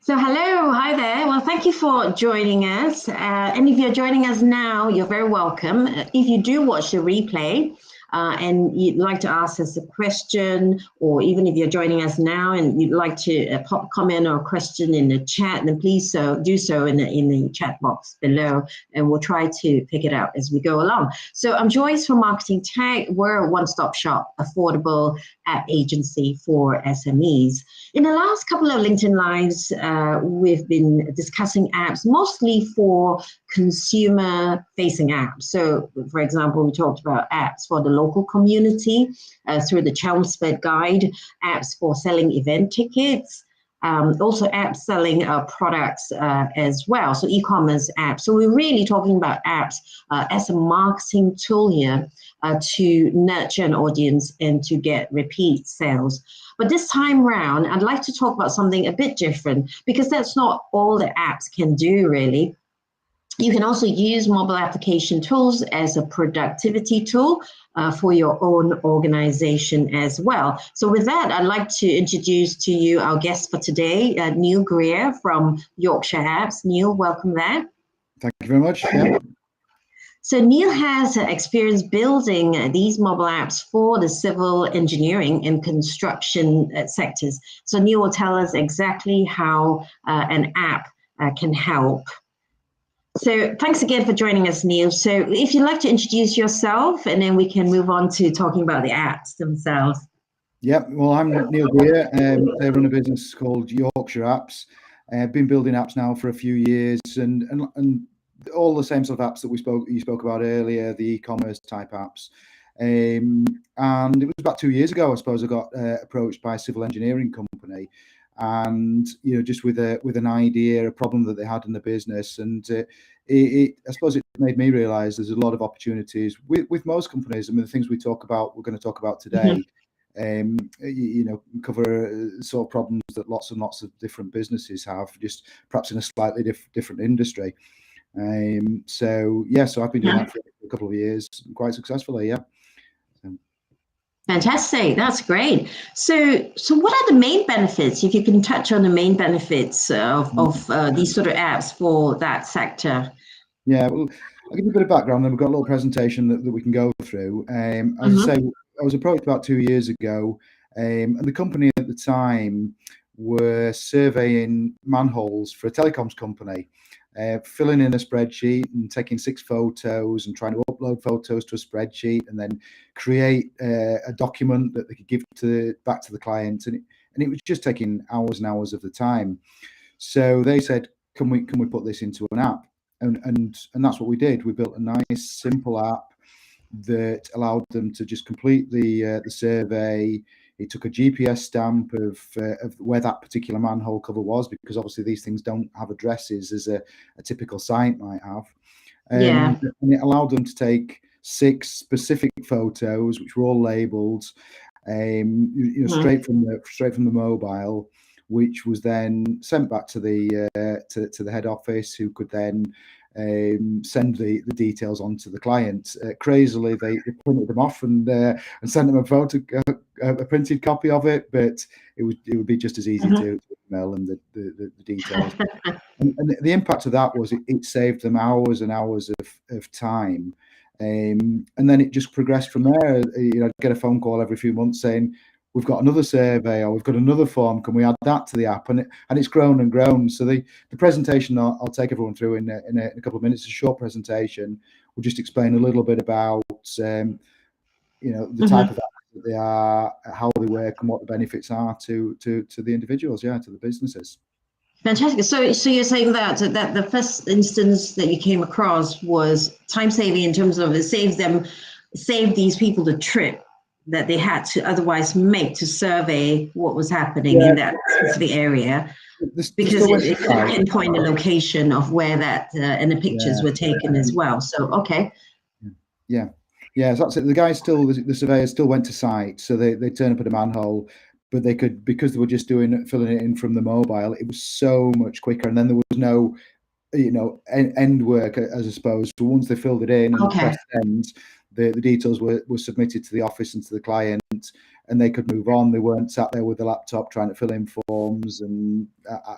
So hello, hi there. Well, thank you for joining us. And if you're joining us now, you're very welcome. If you do watch the replay and you'd like to ask us a question, or even if you're joining us now and you'd like to pop a comment or a question in the chat, then please do so in the chat box below, and we'll try to pick it out as we go along. So I'm Joyce from Marketing Tech. We're a one-stop shop, affordable app agency for SMEs. In the last couple of LinkedIn Lives, we've been discussing apps mostly for consumer-facing apps. So, for example, we talked about apps for the local community through the Chelmsford Guide, apps for selling event tickets, also apps selling products as well, so e-commerce apps. So we're really talking about apps as a marketing tool here to nurture an audience and to get repeat sales. But this time round, I'd like to talk about something a bit different, because that's not all the apps can do, really. You can also use mobile application tools as a productivity tool for your own organization as well. So with that, I'd like to introduce to you our guest for today, Neil Greer from Yorkshire Apps. Neil, welcome there. Thank you very much. Yeah. So Neil has experience building these mobile apps for the civil engineering and construction sectors. So Neil will tell us exactly how an app can help. So thanks again for joining us, Neil. So if you'd like to introduce yourself, and then we can move on to talking about the apps themselves. Yeah, well, I'm Neil Greer. I run a business called Yorkshire Apps. I've been building apps now for a few years, and all the same sort of apps that you spoke about earlier, the e-commerce type apps. And it was about 2 years ago, I suppose, I got approached by a civil engineering company, and just with an idea, a problem that they had in the business, and I suppose it made me realise there's a lot of opportunities with most companies. I mean, the things we're going to talk about today. Cover sort of problems that lots and lots of different businesses have, just perhaps in a slightly different industry. So I've been doing that for a couple of years, quite successfully. Yeah. Fantastic, that's great. So what are the main benefits, if you can touch on the main benefits of these sort of apps for that sector? Yeah, well, I'll give you a bit of background, then we've got a little presentation that we can go through. As I say, I was approached about 2 years ago, and the company at the time were surveying manholes for a telecoms company, filling in a spreadsheet and taking 6 photos and trying to upload photos to a spreadsheet and then create a document that they could give back to the client, and it was just taking hours and hours of the time. So they said, can we put this into an app? And that's what we did. We built a nice, simple app that allowed them to just complete the survey. It took a GPS stamp of where that particular manhole cover was, because obviously these things don't have addresses as a typical site might have. And it allowed them to take 6 specific photos, which were all labelled, straight from the mobile, which was then sent back to the head office, who could then send the details on to the client. Crazily, they printed them off and sent them a printed copy of it, but it would be just as easy to email them the details. and the impact of that was it saved them hours and hours of time. And then it just progressed from there. I'd get a phone call every few months saying, we've got another survey, or we've got another form, can we add that to the app? And it's grown and grown. So the presentation I'll take everyone through in a couple of minutes, a short presentation. We'll just explain a little bit about the type of apps that they are, how they work, and what the benefits are to the individuals, to the businesses. Fantastic. So you're saying that the first instance that you came across was time saving, in terms of it saved these people the trip that they had to otherwise make to survey what was happening in that specific area, because it could pinpoint the location of where that and the pictures were taken as well. So so that's it. The surveyors still went to site, so they turn up at a manhole, but they could, because they were just filling it in from the mobile, it was so much quicker, and then there was no end work, as I suppose. So once they filled it in and pressed send, the details were submitted to the office and to the client, and they could move on. They weren't sat there with the laptop trying to fill in forms and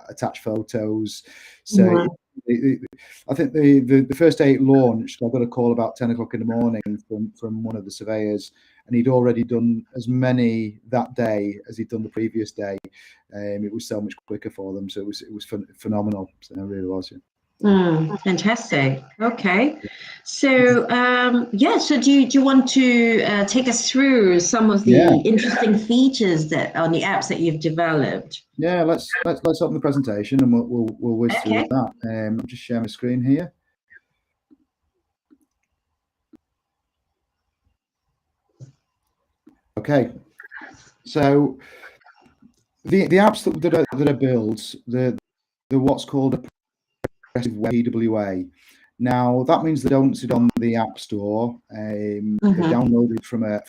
attach photos. So I think the first day it launched, I got a call about 10 o'clock in the morning from one of the surveyors, and he'd already done as many that day as he'd done the previous day. It was so much quicker for them, so it was phenomenal. So it really was. Fantastic. Okay, so so do you want to take us through some of the interesting features that on the apps that you've developed? Yeah, let's open the presentation and we'll whiz through that. I'll just share my screen here. Okay, so the apps that are built, they're what's called a progressive web PWA. Now that means they don't sit on the App Store. They're downloaded from a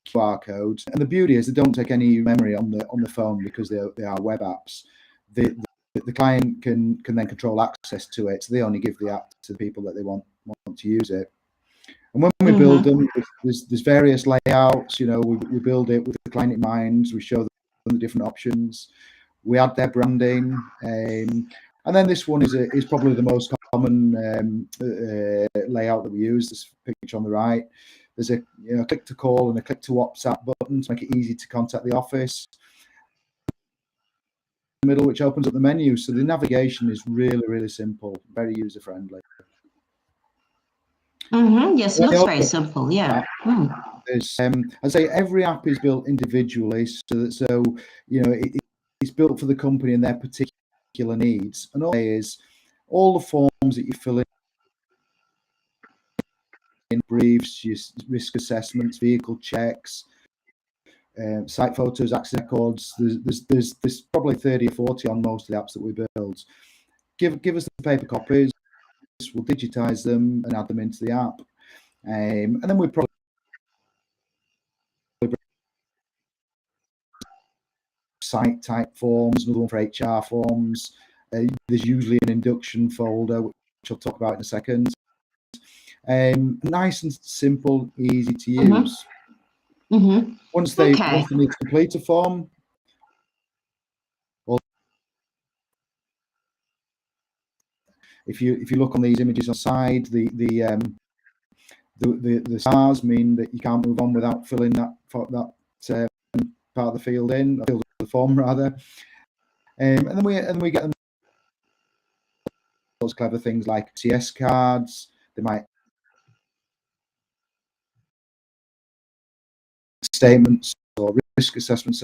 QR code, and the beauty is they don't take any memory on the phone because they are web apps. The client can then control access to it, so they only give the app to the people that they want to use it. And when we build them, there's various layouts. We build it with the client in mind. We show them the different options. We add their branding, and then this one is probably the most common layout that we use. This picture on the right. There's a click to call and a click to WhatsApp button to make it easy to contact the office. In the middle, which opens up the menu, so the navigation is really simple, very user friendly. Yes, it looks very simple. Yeah. There's, I'd say every app is built individually, so it's built for the company and their particular needs. And all the forms that you fill in briefs, your risk assessments, vehicle checks, site photos, access records. There's probably 30 or 40 on most of the apps that we build. Give us the paper copies. We'll digitize them and add them into the app, and then we probably site type forms, another one for HR forms. There's usually an induction folder, which I'll talk about in a second. Nice and simple, easy to use. Once they need to complete a form, if you look on these images on the side, the stars mean that you can't move on without filling that part of the field in, field of the form rather. And then we get them those clever things like CS cards. They might statements or risk assessments,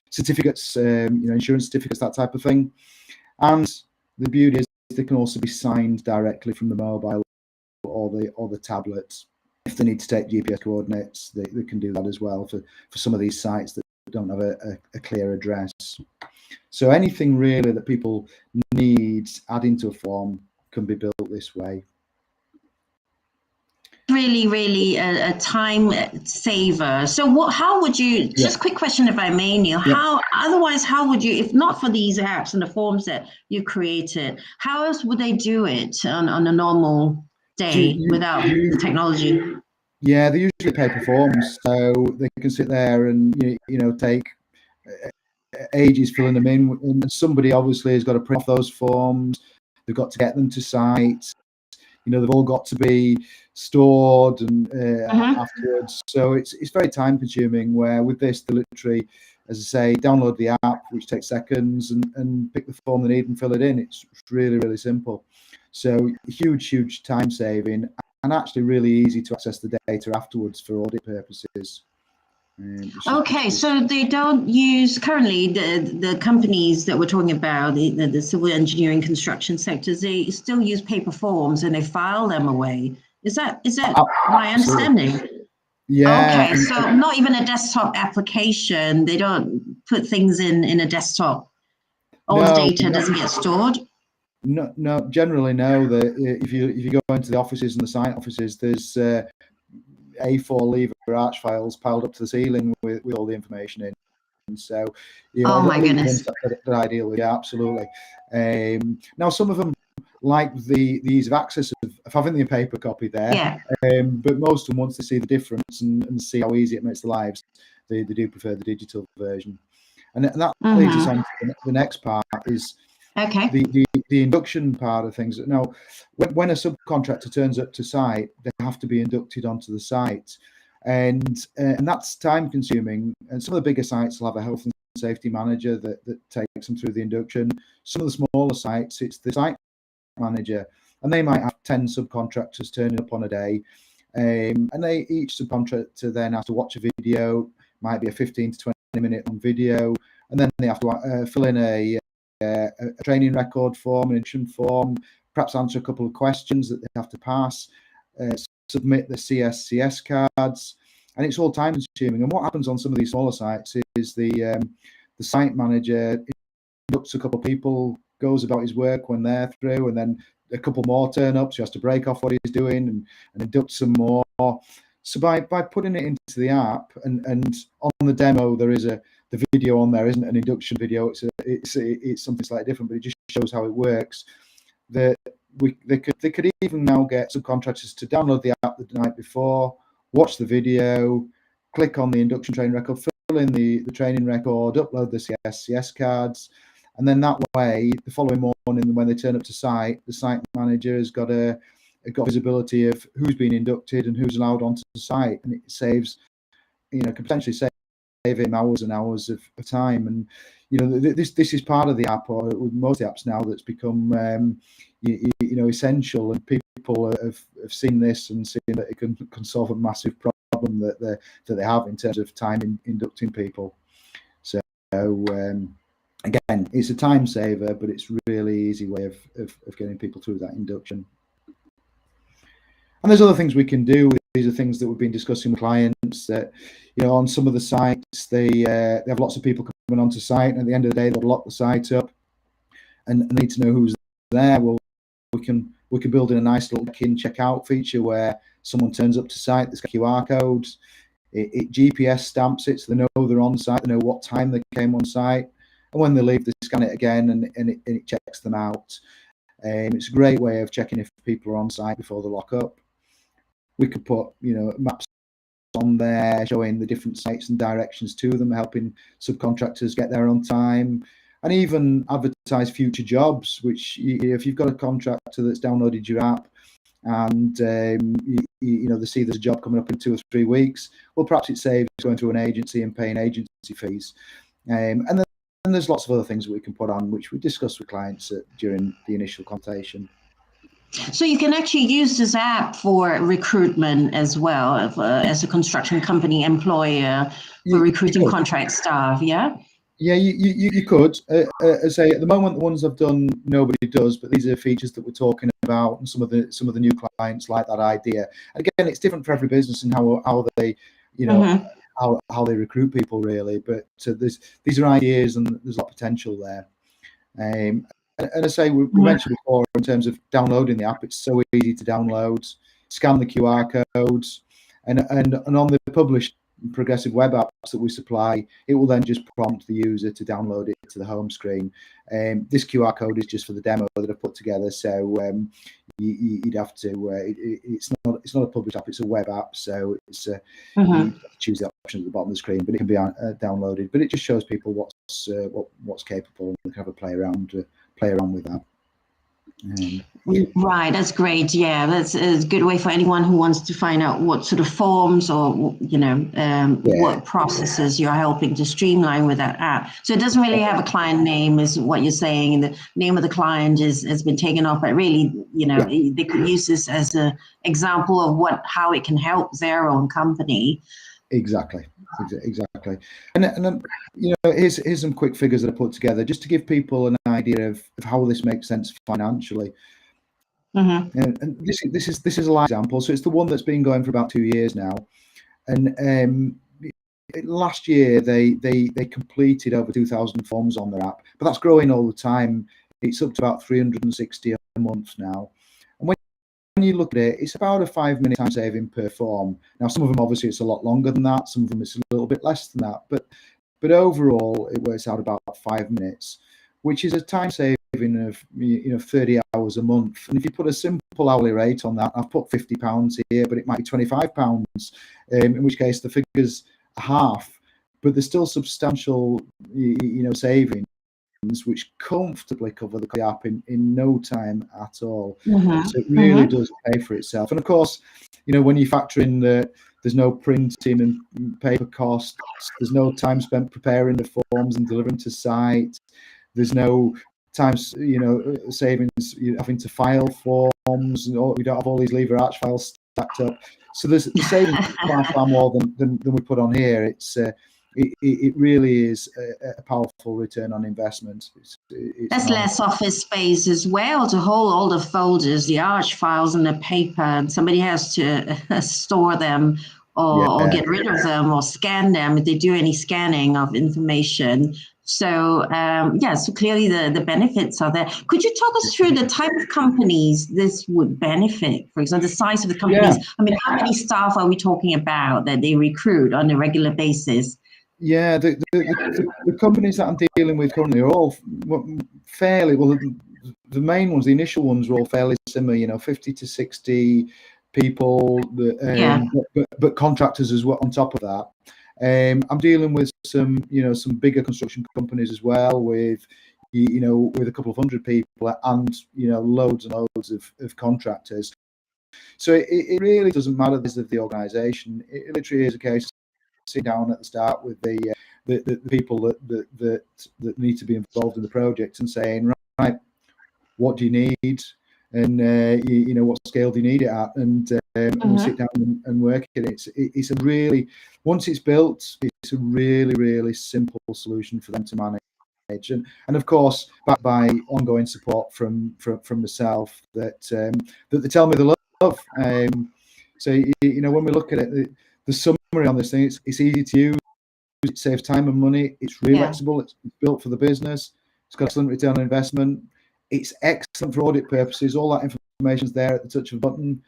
certificates, insurance certificates, that type of thing. And the beauty is they can also be signed directly from the mobile or the tablet. If they need to take GPS coordinates, they can do that as well for some of these sites that don't have a clear address. So anything really that people need add into a form can be built this way. Really a time saver. So how would you, just a quick question if I may, Neil, how would you, if not for these apps and the forms that you created, how else would they do it on a normal day without the technology? Yeah, they usually paper forms, so they can sit there and take ages filling them in, and somebody obviously has got to print off those forms. They've got to get them to site. They've all got to be stored and afterwards. So it's very time consuming, where with this, they literally, as I say, download the app, which takes seconds, and pick the form they need and fill it in. It's really simple. So huge time saving, and actually really easy to access the data afterwards for audit purposes. Okay, so they don't use currently the companies that we're talking about, the civil engineering construction sectors. They still use paper forms and they file them away. Is that my understanding? Yeah. Okay, so not even a desktop application. They don't put things in a desktop. All the data doesn't get stored. No, generally no. If you go into the offices and the site offices, there's A4 lever arch files piled up to the ceiling with all the information in. And so, oh my goodness, that ideal, yeah, absolutely. Now some of them, like the ease of access of having the paper copy there. Yeah. But most of them, once they see the difference and see how easy it makes their lives, they do prefer the digital version. And that leads us on to the next part, is the induction part of things. Now, when a subcontractor turns up to site, they have to be inducted onto the site, and that's time consuming. And some of the bigger sites will have a health and safety manager that takes them through the induction. Some of the smaller sites, it's the site manager, and they might have 10 subcontractors turning up on a day, and each subcontractor then has to watch a video, might be a 15 to 20 minute long video, and then they have to fill in a training record form, an induction form, perhaps answer a couple of questions that they have to pass, submit the CSCS cards, and it's all time consuming. And what happens on some of these smaller sites is the site manager inducts a couple of people, goes about his work when they're through, and then a couple more turn up, so he has to break off what he's doing and induct some more. So by putting it into the app, and on the demo there is the video on there isn't an induction video, it's something slightly different, but it just shows how it works. They could even now get subcontractors to download the app the night before, watch the video, click on the induction training record, fill in the training record, upload the CSCS cards, and then that way, the following morning when they turn up to site, the site manager has got visibility of who's been inducted and who's allowed onto the site, and it saves, can potentially save him hours and hours of time. And this is part of the app, or most of the apps now, that's become essential, and people have seen this and seen that it can solve a massive problem that they have in terms of time in inducting people. So again, it's a time saver, but it's a really easy way of getting people through that induction. And there's other things we can do. These are things that we've been discussing with clients, that on some of the sites they have lots of people coming onto site, and at the end of the day they'll lock the site up and need to know who's there. Well, we can build in a nice little check out feature where someone turns up to site, there's QR codes, it GPS stamps it, so they know they're on site, they know what time they came on site, and when they leave they scan it again and it checks them out. It's a great way of checking if people are on site before they lock up. We could put maps on there showing the different sites and directions to them, helping subcontractors get there on time, and even advertise future jobs, which if you've got a contractor that's downloaded your app and they see there's a job coming up in 2 or 3 weeks, well, perhaps it saves going through an agency and paying agency fees. And then there's lots of other things that we can put on, which we discuss with clients during the initial consultation. So you can actually use this app for recruitment as well, as a construction company employer for recruiting contract staff, yeah? Yeah, you could. As I say, at the moment, the ones I've done, nobody does, but these are features that we're talking about, and some of the new clients like that idea. Again, it's different for every business and how they, how they recruit people, really. But these are ideas, and there's a lot of potential there. And I say, we mentioned before, in terms of downloading the app, it's so easy to download, scan the QR codes, and on the published progressive web apps that we supply, it will then just prompt the user to download it to the home screen. This QR code is just for the demo that I've put together, so you'd have to. It's not a published app; it's a web app, so it's you have to choose the option at the bottom of the screen, but it can be downloaded. But it just shows people what's capable, and they can have a play around with that. Right, that's great. Yeah, that's a good way for anyone who wants to find out what sort of forms or what processes you're helping to streamline with that app. So it doesn't really have a client name, is what you're saying, and the name of the client has been taken off. But really, they could use this as an example of how it can help their own company. Exactly. And then, here's some quick figures that I put together just to give people an idea of how this makes sense financially. And this is a live example, so it's the one that's been going for about 2 years now. And last year they completed over 2,000 forms on their app, but that's growing all the time. It's up to about 360 a month now. And when you look at it, it's about a 5-minute time saving per form. Now, some of them, obviously, it's a lot longer than that. Some of them, it's a little bit less than that. But overall, it works out about 5 minutes, which is a time saving of 30 hours a month. And if you put a simple hourly rate on that, I've put £50 here, but it might be £25, in which case the figure's half, but there's still substantial savings which comfortably cover the app in no time at all. So it really does pay for itself. And of course, when you factor in that there's no printing and paper costs, there's no time spent preparing the forms and delivering to site, there's no time savings having to file forms, and we don't have all these lever arch files stacked up. So there's the savings far more than we put on here. It really is a powerful return on investment. That's less office space as well to hold all the folders, the arch files, and the paper, and somebody has to store them or get rid of them or scan them if they do any scanning of information. So so clearly the benefits are there. Could you talk us through the type of companies this would benefit? For example, the size of the companies. I mean, how many staff are we talking about that they recruit on a regular basis? Yeah, the companies that I'm dealing with currently are all fairly well. The main ones, the initial ones, are all fairly similar. 50 to 60 people, but contractors as well on top of that. I'm dealing with some bigger construction companies as well, with a couple of hundred people and loads and loads of contractors. So it really doesn't matter the size of the organisation. It literally is a case sit down at the start with the people that need to be involved in the project and saying, right, what do you need, and what scale do you need it at, and we sit down and work it. It's a really, once it's built, it's a really simple solution for them to manage, and of course backed by ongoing support from myself that they tell me they love. So when we look at it, the summary on this thing, it's easy to use, it saves time and money, it's really flexible, it's built for the business, it's got excellent return on investment, it's excellent for audit purposes, all that information's there at the touch of a button,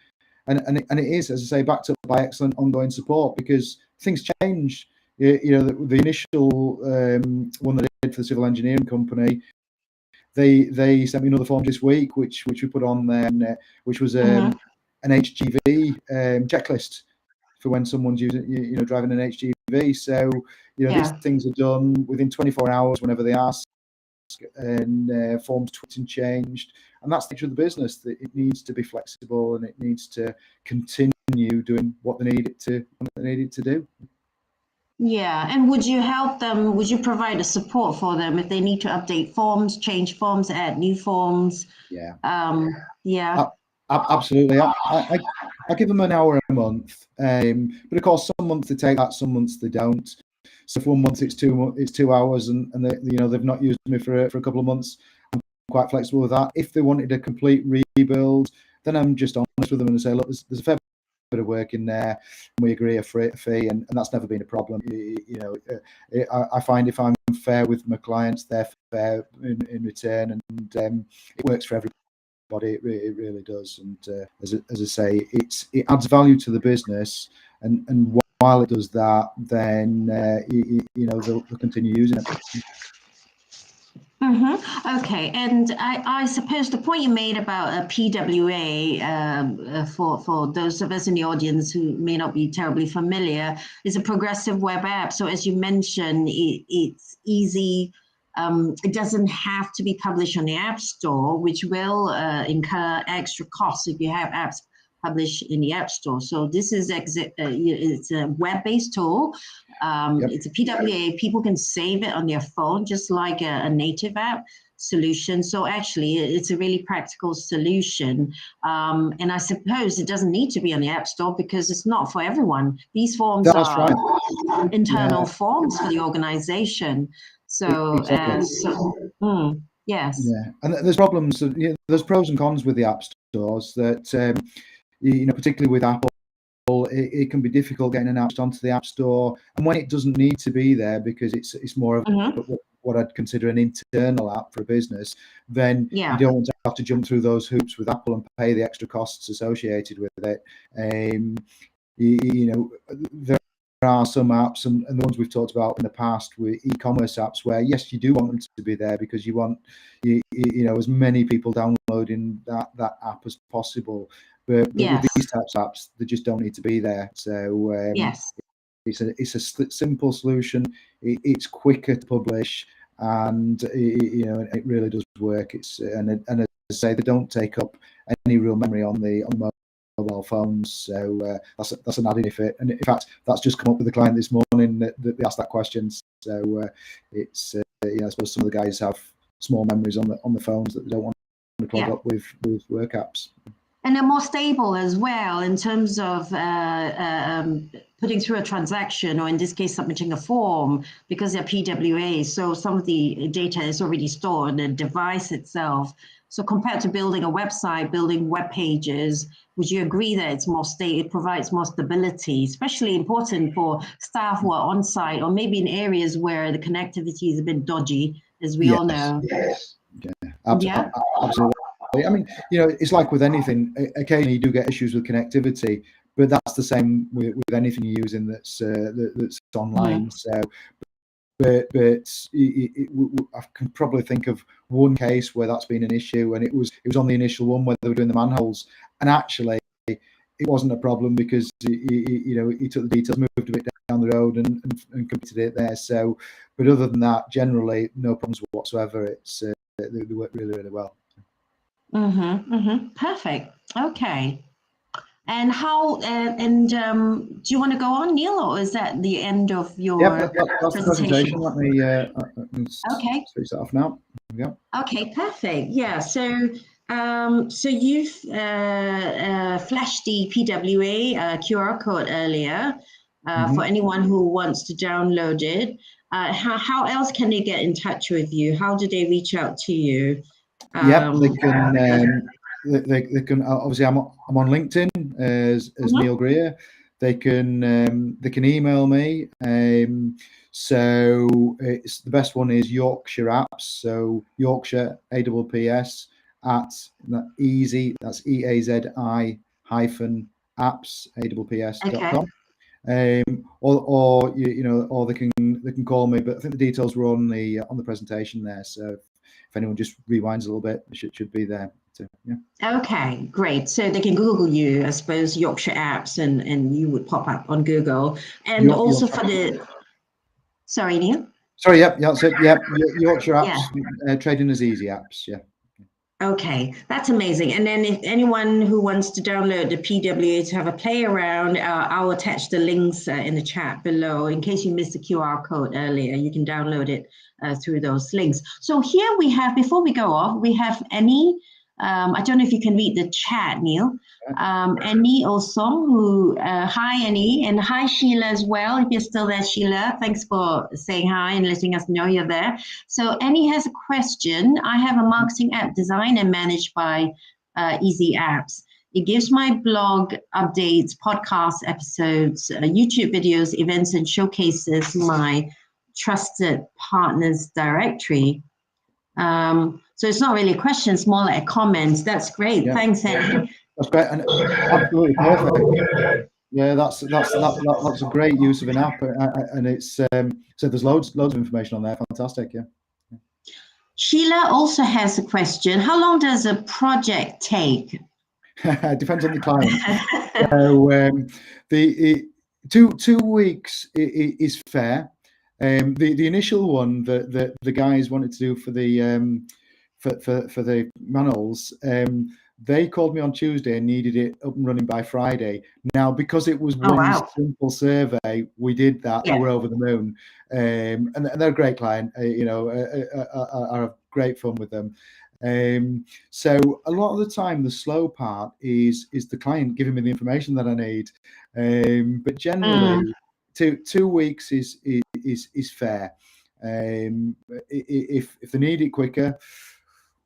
and it is, as I say, backed up by excellent ongoing support, because things change. The initial one that I did for the civil engineering company, they sent me another form this week, which we put on there, which was an HGV checklist for when someone's using, driving an HGV. So, these things are done within 24 hours whenever they ask, and forms tweaked and changed. And that's the nature of the business, that it needs to be flexible and it needs to continue doing what they need it to do. Yeah, and would you help them? Would you provide a support for them if they need to update forms, change forms, add new forms? Absolutely. I give them an hour a month, but of course some months they take that, some months they don't. So for 1 month it's 2 hours, and they've not used me for a couple of months. I'm quite flexible with that. If they wanted a complete rebuild, then I'm just honest with them and say, look, there's a fair bit of work in there, and we agree a fee, and that's never been a problem. I find if I'm fair with my clients, they're fair in return, and it works for everybody. It really does. And as I say, it adds value to the business, and while it does that, then they'll continue using it. Okay, and I suppose the point you made about a PWA, for those of us in the audience who may not be terribly familiar, is a progressive web app. So as you mentioned, it's easy. It doesn't have to be published on the App Store, which will incur extra costs if you have apps published in the App Store. So this is it's a web-based tool. It's a PWA. People can save it on their phone, just like a native app solution. So actually, it's a really practical solution. And I suppose it doesn't need to be on the App Store because it's not for everyone. These forms are internal forms for the organization. So, exactly. Yes. Yeah, and there's problems. There's pros and cons with the app stores that, particularly with Apple, it can be difficult getting an app onto the App Store, and when it doesn't need to be there because it's more of what I'd consider an internal app for a business, then you don't want to have to jump through those hoops with Apple and pay the extra costs associated with it. There are some apps, and the ones we've talked about in the past with e-commerce apps, where yes, you do want them to be there because you want you know, as many people downloading that app as possible. But with these types of apps, they just don't need to be there. So it's a simple solution. It's quicker to publish, and you know, it really does work. It's and as I say, they don't take up any real memory on the mobile phones, so that's an added benefit. And in fact, that's just come up with the client this morning that they asked that question. So it's you know, I suppose some of the guys have small memories on the phones that they don't want to clog up with work apps. And they're more stable as well in terms of putting through a transaction, or in this case, submitting a form, because they're PWA. So some of the data is already stored in the device itself. So compared to building a website, building web pages, would you agree that it's more stable? It provides more stability, especially important for staff who are on site, or maybe in areas where the connectivity is a bit dodgy, as we all know. Yes. Yeah, absolutely. I mean, you know, it's like with anything. Occasionally, you do get issues with connectivity, but that's the same with anything you're using that's online. So, but I can probably think of one case where that's been an issue, and it was on the initial one where they were doing the manholes, and actually, it wasn't a problem because you know, he took the details, moved a bit down the road, and completed it there. So, but other than that, generally, no problems whatsoever. It's they work really well. Perfect. Okay. And how? Do you want to go on, Neil, or is that the end of your that's the presentation? Let me okay. switch that off now. Yeah. Okay. Perfect. Yeah. So so you've flashed the PWA QR code earlier for anyone who wants to download it. How else can they get in touch with you? How do they reach out to you? They can. They can obviously. I'm on LinkedIn as Neil Greer. They can email me. So it's the best one is Yorkshire Apps. So Yorkshire APPS at easy. That's EAZI apps apps.com. Or you know, or they can call me. But I think the details were on the presentation there. So if anyone just rewinds a little bit, it should be there. So, yeah. Okay, great. So they can Google you, I suppose, Yorkshire Apps, and you would pop up on Google. And also for the... Sorry, Neil? Sorry, that's it. Yorkshire Apps, trading as easy apps, Okay, that's amazing. And then if anyone who wants to download the PWA to have a play around, I'll attach the links in the chat below. In case you missed the QR code earlier, you can download it through those links. So here we have, before we go off, we have Annie. I don't know if you can read the chat, Neil. Annie Osong, who, hi Annie, and hi Sheila as well. If you're still there, Sheila, thanks for saying hi and letting us know you're there. So Annie has a question. I have a marketing app designed and managed by Easy Apps. It gives my blog updates, podcast episodes, YouTube videos, events, and showcases my trusted partners directory. So it's not really a question, it's more like a comment. That's great. Thanks, Annie. That's great, and absolutely perfect. Yeah, that's a great use of an app, and it's so there's loads of information on there. Fantastic, yeah. Sheila also has a question. How long does a project take? Depends on the client. So 2 weeks is fair. The initial one that the guys wanted to do for the for the manuals, they called me on Tuesday and needed it up and running by Friday. Now, because it was one simple survey, we did that. They were over the moon, and they're a great client. You know, I have great fun with them. So a lot of the time, the slow part is the client giving me the information that I need. But generally, 2 weeks is fair. If they need it quicker,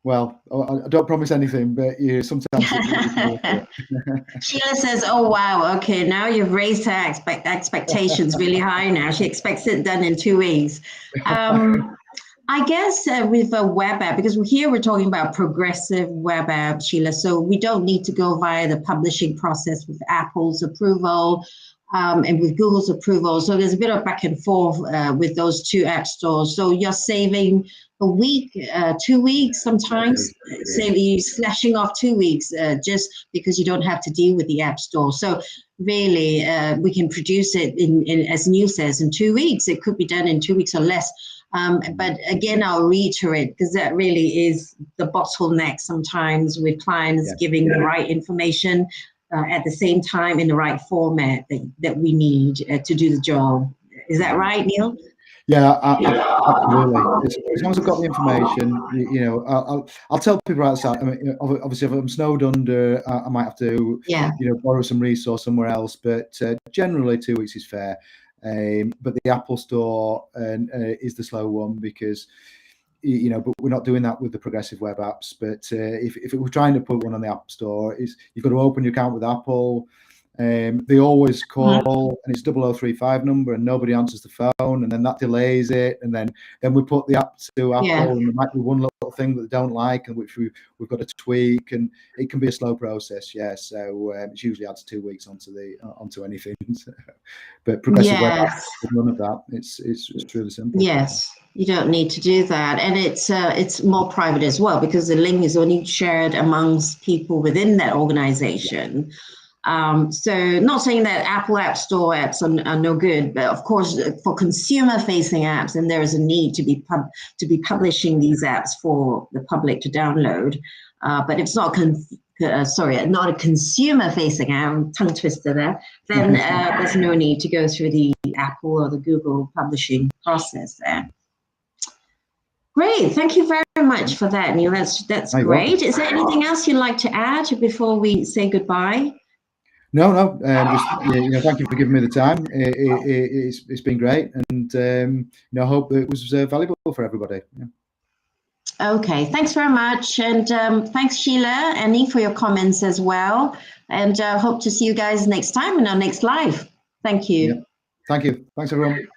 well, I don't promise anything, but sometimes. Sheila says, "Oh wow, okay, now you've raised her expectations really high. Now she expects it done in 2 weeks." I guess with a web app, because here we're talking about progressive web app, Sheila, so we don't need to go via the publishing process with Apple's approval. and with Google's approval. So there's a bit of back and forth with those two app stores. So you're saving a week, 2 weeks sometimes, you slashing off 2 weeks just because you don't have to deal with the app store. So really, we can produce it as Neil says, in 2 weeks. It could be done in 2 weeks or less. But again, I'll reiterate, because that really is the bottleneck sometimes with clients giving the right information at the same time in the right format that we need to do the job. Is that right, Neil? Yeah, absolutely. As long as I've got the information, you know, I'll tell people outside. I mean, obviously, if I'm snowed under, I might have to, you know, borrow some resource somewhere else. But generally, 2 weeks is fair. But the Apple Store is the slow one, because, you know, but we're not doing that with the progressive web apps. But if we're trying to put one on the App Store, you've got to open your account with Apple. They always call, and it's 0035 number, and nobody answers the phone, and then that delays it, and then we put the app to Apple, and there might be one little thing that they don't like, and which we've got to tweak, and it can be a slow process. So it usually adds 2 weeks onto anything. But progressive web apps, none of that. It's really simple. Yes, you don't need to do that, and it's more private as well, because the link is only shared amongst people within that organization. So not saying that Apple App Store apps are no good, but of course for consumer-facing apps, and there is a need to be publishing these apps for the public to download. But if it's not not a consumer-facing app, tongue twister there, then there's no need to go through the Apple or the Google publishing process there. Great, thank you very much for that, Neil. That's great. Is there anything else you'd like to add before we say goodbye? No. Just, you know, thank you for giving me the time. It's been great, and you know, I hope that it was valuable for everybody. Yeah. Okay, thanks very much, and thanks Sheila, Annie, for your comments as well, and hope to see you guys next time in our next live. Thank you. Yeah. Thank you. Thanks everyone.